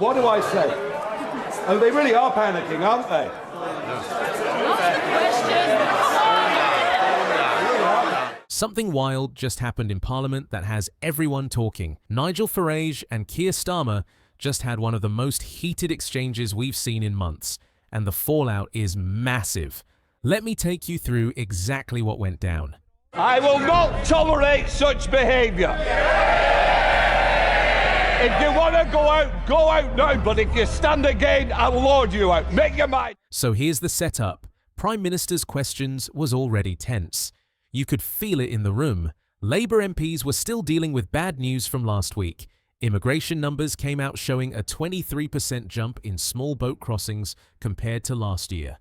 What do I say? Oh, they really are panicking, aren't they? Something wild just happened in Parliament that has everyone talking. Nigel Farage and Keir Starmer just had one of the most heated exchanges we've seen in months, and the fallout is massive. Let me take you through exactly what went down. I will not tolerate such behaviour. If you want to go out now, but if you stand again, I'll lord you out. Make your mind. So here's the setup. Prime Minister's questions was already tense. You could feel it in the room. Labour MPs were still dealing with bad news from last week. Immigration numbers came out showing a 23% jump in small boat crossings compared to last year.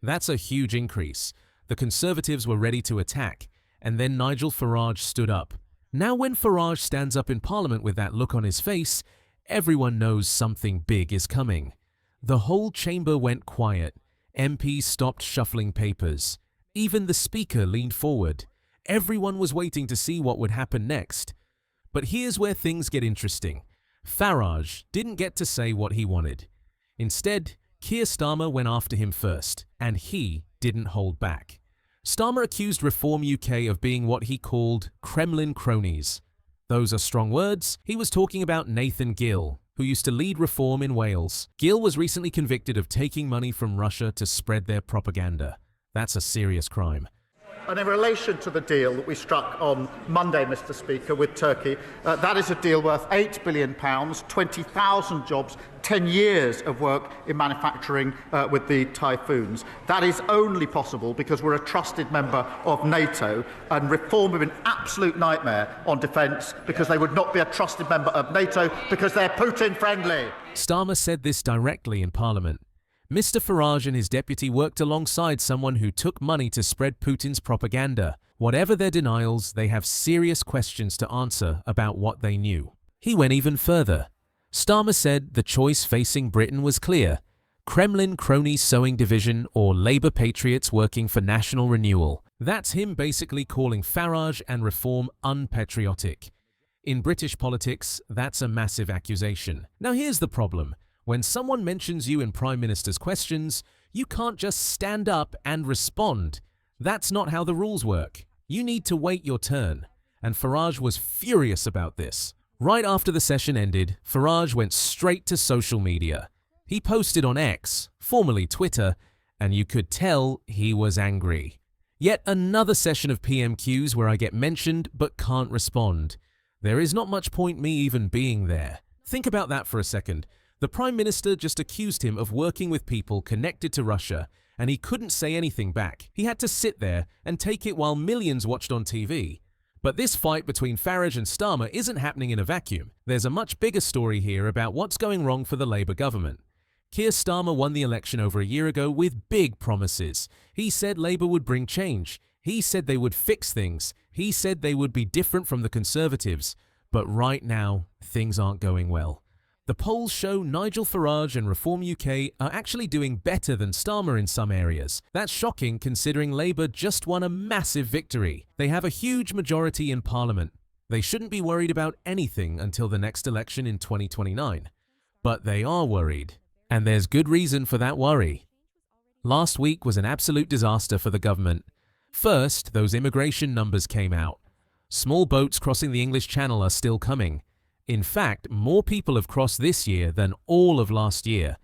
That's a huge increase. The Conservatives were ready to attack, and then Nigel Farage stood up. Now when Farage stands up in Parliament with that look on his face, everyone knows something big is coming. The whole chamber went quiet. MPs stopped shuffling papers. Even the Speaker leaned forward. Everyone was waiting to see what would happen next. But here's where things get interesting. Farage didn't get to say what he wanted. Instead, Keir Starmer went after him first, and he didn't hold back. Starmer accused Reform UK of being what he called Kremlin cronies. Those are strong words. He was talking about Nathan Gill, who used to lead Reform in Wales. Gill was recently convicted of taking money from Russia to spread their propaganda. That's a serious crime. And in relation to the deal that we struck on Monday, Mr. Speaker, with Turkey, that is a deal worth £8 billion, 20,000 jobs, 10 years of work in manufacturing with the typhoons. That is only possible because we're a trusted member of NATO, and Reform have been an absolute nightmare on defence because they would not be a trusted member of NATO because they're Putin-friendly. Starmer said this directly in Parliament. Mr. Farage and his deputy worked alongside someone who took money to spread Putin's propaganda. Whatever their denials, they have serious questions to answer about what they knew. He went even further. Starmer said the choice facing Britain was clear: Kremlin cronies sowing division or Labour patriots working for national renewal. That's him basically calling Farage and Reform unpatriotic. In British politics, that's a massive accusation. Now here's the problem. When someone mentions you in Prime Minister's questions, you can't just stand up and respond. That's not how the rules work. You need to wait your turn. And Farage was furious about this. Right after the session ended, Farage went straight to social media. He posted on X, formerly Twitter, and you could tell he was angry. Yet another session of PMQs where I get mentioned but can't respond. There is not much point me even being there. Think about that for a second. The Prime Minister just accused him of working with people connected to Russia, and he couldn't say anything back. He had to sit there and take it while millions watched on TV. But this fight between Farage and Starmer isn't happening in a vacuum. There's a much bigger story here about what's going wrong for the Labour government. Keir Starmer won the election over a year ago with big promises. He said Labour would bring change. He said they would fix things. He said they would be different from the Conservatives. But right now, things aren't going well. The polls show Nigel Farage and Reform UK are actually doing better than Starmer in some areas. That's shocking considering Labour just won a massive victory. They have a huge majority in Parliament. They shouldn't be worried about anything until the next election in 2029. But they are worried. And there's good reason for that worry. Last week was an absolute disaster for the government. First, those immigration numbers came out. Small boats crossing the English Channel are still coming. In fact, more people have crossed this year than all of last year.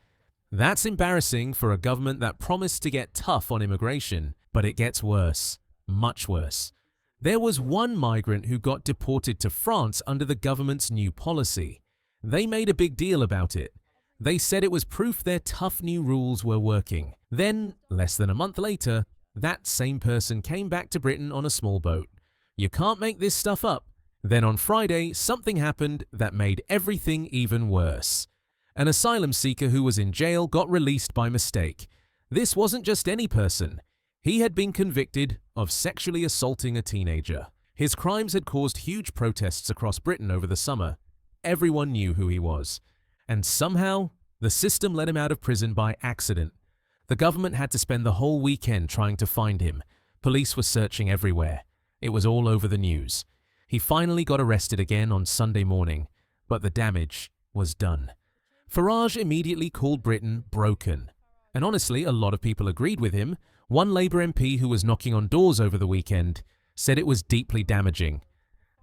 That's embarrassing for a government that promised to get tough on immigration, but it gets worse, much worse. There was one migrant who got deported to France under the government's new policy. They made a big deal about it. They said it was proof their tough new rules were working. Then, less than a month later, that same person came back to Britain on a small boat. You can't make this stuff up. Then on Friday, something happened that made everything even worse. An asylum seeker who was in jail got released by mistake. This wasn't just any person. He had been convicted of sexually assaulting a teenager. His crimes had caused huge protests across Britain over the summer. Everyone knew who he was. And somehow, the system let him out of prison by accident. The government had to spend the whole weekend trying to find him. Police were searching everywhere. It was all over the news. He finally got arrested again on Sunday morning, but the damage was done. Farage immediately called Britain broken. And honestly, a lot of people agreed with him. One Labour MP who was knocking on doors over the weekend said it was deeply damaging.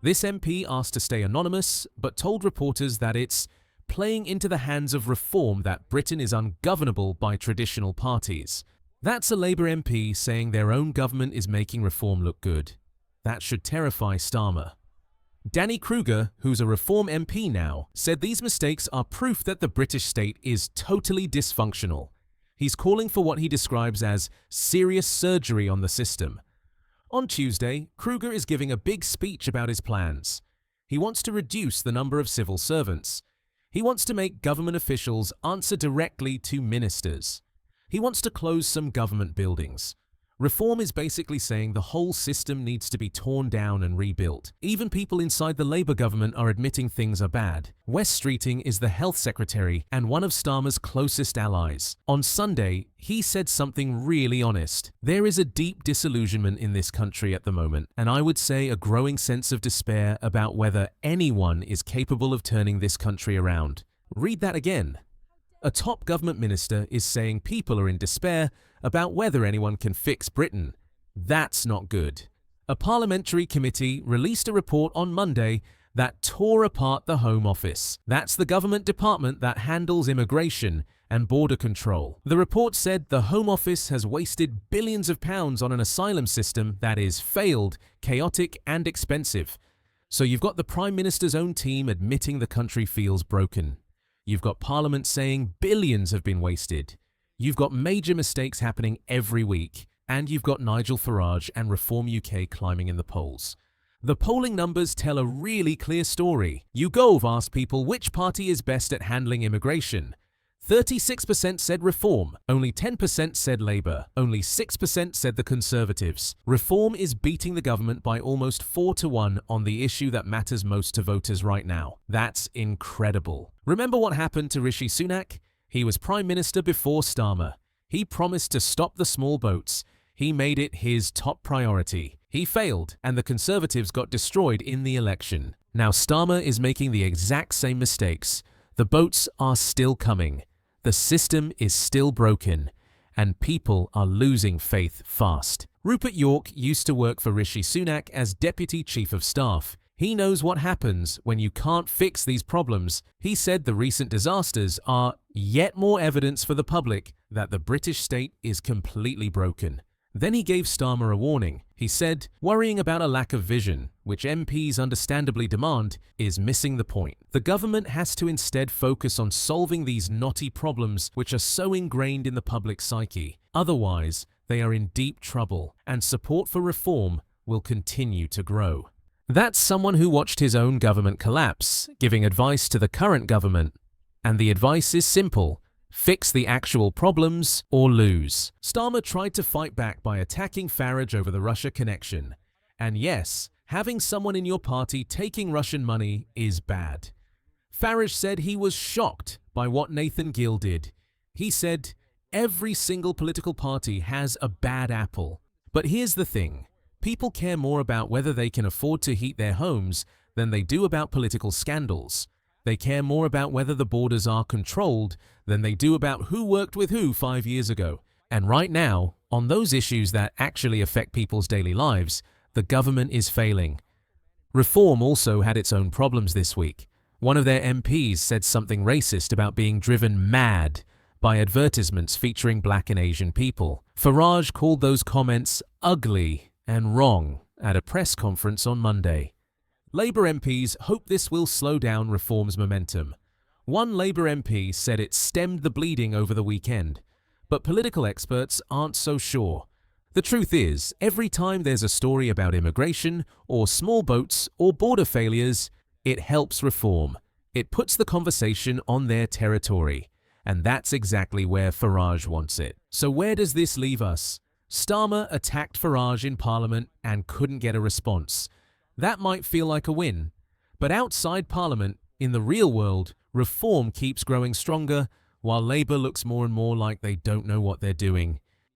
This MP asked to stay anonymous, but told reporters that it's playing into the hands of reform that Britain is ungovernable by traditional parties. That's a Labour MP saying their own government is making reform look good. That should terrify Starmer. Danny Kruger, who's a Reform MP now, said these mistakes are proof that the British state is totally dysfunctional. He's calling for what he describes as serious surgery on the system. On Tuesday, Kruger is giving a big speech about his plans. He wants to reduce the number of civil servants. He wants to make government officials answer directly to ministers. He wants to close some government buildings. Reform is basically saying the whole system needs to be torn down and rebuilt. Even people inside the Labour government are admitting things are bad. Wes Streeting is the health secretary and one of Starmer's closest allies. On Sunday, he said something really honest. There is a deep disillusionment in this country at the moment, and I would say a growing sense of despair about whether anyone is capable of turning this country around. Read that again. A top government minister is saying people are in despair about whether anyone can fix Britain. That's not good. A parliamentary committee released a report on Monday that tore apart the Home Office. That's the government department that handles immigration and border control. The report said the Home Office has wasted billions of pounds on an asylum system that is failed, chaotic and expensive. So you've got the Prime Minister's own team admitting the country feels broken. You've got Parliament saying billions have been wasted. You've got major mistakes happening every week. And you've got Nigel Farage and Reform UK climbing in the polls. The polling numbers tell a really clear story. YouGov asked people which party is best at handling immigration. 36% said Reform, only 10% said Labour, only 6% said the Conservatives. Reform is beating the government by almost 4-1 on the issue that matters most to voters right now. That's incredible. Remember what happened to Rishi Sunak? He was Prime Minister before Starmer. He promised to stop the small boats. He made it his top priority. He failed, and the Conservatives got destroyed in the election. Now Starmer is making the exact same mistakes. The boats are still coming. The system is still broken, and people are losing faith fast. Rupert York used to work for Rishi Sunak as Deputy Chief of Staff. He knows what happens when you can't fix these problems. He said the recent disasters are yet more evidence for the public that the British state is completely broken. Then he gave Starmer a warning. He said, worrying about a lack of vision, which MPs understandably demand, is missing the point. The government has to instead focus on solving these knotty problems which are so ingrained in the public psyche. Otherwise, they are in deep trouble, and support for reform will continue to grow. That's someone who watched his own government collapse, giving advice to the current government. And the advice is simple. Fix the actual problems or lose. Starmer tried to fight back by attacking Farage over the Russia connection. And yes, having someone in your party taking Russian money is bad. Farage said he was shocked by what Nathan Gill did. He said, every single political party has a bad apple. But here's the thing. People care more about whether they can afford to heat their homes than they do about political scandals. They care more about whether the borders are controlled than they do about who worked with who 5 years ago. And right now, on those issues that actually affect people's daily lives, the government is failing. Reform also had its own problems this week. One of their MPs said something racist about being driven mad by advertisements featuring black and Asian people. Farage called those comments ugly and wrong at a press conference on Monday. Labour MPs hope this will slow down reform's momentum. One Labour MP said it stemmed the bleeding over the weekend, but political experts aren't so sure. The truth is, every time there's a story about immigration or small boats or border failures, it helps reform. It puts the conversation on their territory, and that's exactly where Farage wants it. So where does this leave us? Starmer attacked Farage in Parliament and couldn't get a response. That might feel like a win, but outside Parliament, in the real world, reform keeps growing stronger, while Labour looks more and more like they don't know what they're doing.